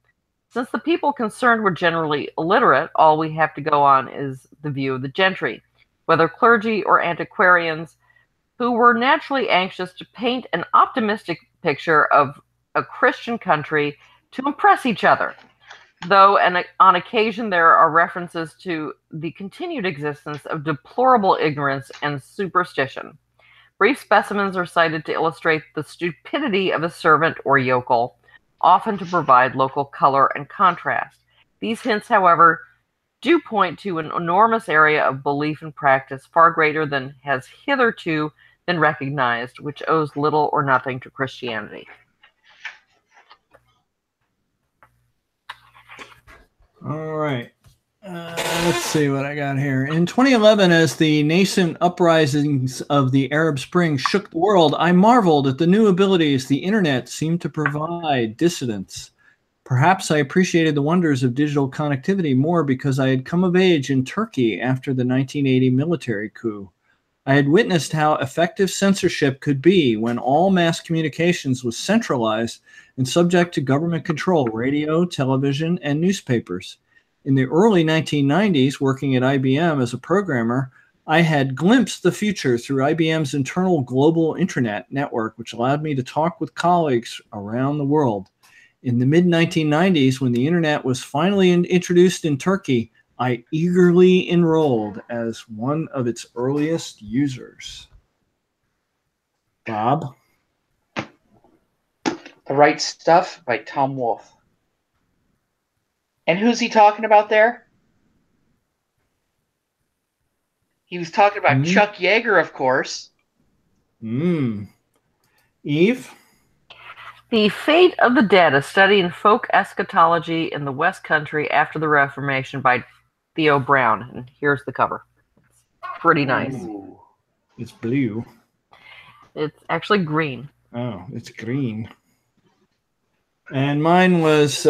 Since the people concerned were generally illiterate, all we have to go on is the view of the gentry, whether clergy or antiquarians, who were naturally anxious to paint an optimistic picture of a Christian country to impress each other. Though on occasion there are references to the continued existence of deplorable ignorance and superstition. Brief specimens are cited to illustrate the stupidity of a servant or yokel, often to provide local color and contrast. These hints, however, do point to an enormous area of belief and practice far greater than has hitherto been recognized, which owes little or nothing to Christianity. All right. Let's see what I got here. In 2011, as the nascent uprisings of the Arab Spring shook the world, I marveled at the new abilities the internet seemed to provide dissidents. Perhaps I appreciated the wonders of digital connectivity more because I had come of age in Turkey after the 1980 military coup. I had witnessed how effective censorship could be when all mass communications was centralized and subject to government control, radio, television, and newspapers. In the early 1990s, working at IBM as a programmer, I had glimpsed the future through IBM's internal global internet network, which allowed me to talk with colleagues around the world. In the mid-1990s, when the internet was finally introduced in Turkey, I eagerly enrolled as one of its earliest users. Bob? The Right Stuff by Tom Wolfe. And who's he talking about there? He was talking about Chuck Yeager, of course. Eve? The Fate of the Dead, a study in folk eschatology in the West Country after the Reformation by Theo Brown. And here's the cover. It's pretty nice. Ooh. It's blue. It's actually green. Oh, it's green. And mine was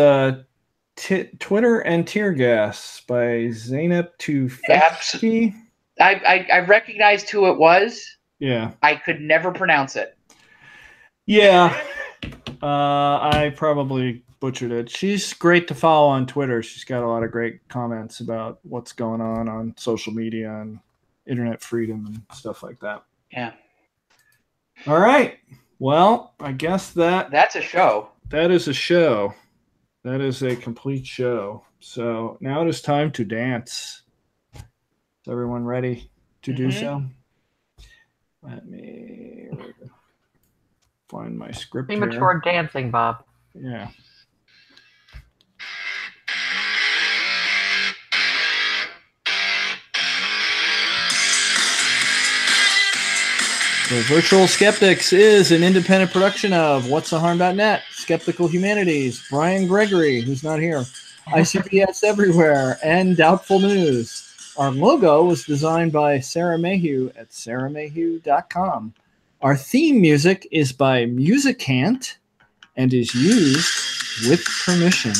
Twitter and Tear Gas by Zeynep Tufekci. I recognized who it was. Yeah. I could never pronounce it. Yeah. I probably butchered it. She's great to follow on Twitter. She's got a lot of great comments about what's going on social media and internet freedom and stuff like that. Yeah. All right. Well, I guess that's a show. That is a show. That is a complete show. So now it is time to dance. Is everyone ready to do so? Let me find my script here. Premature dancing, Bob. Yeah. So Virtual Skeptics is an independent production of what'stheharm.net, Skeptical Humanities, Brian Gregory, who's not here, ICPS Everywhere, and Doubtful News. Our logo was designed by Sarah Mayhew at sarahmayhew.com. Our theme music is by Musicant and is used with permission.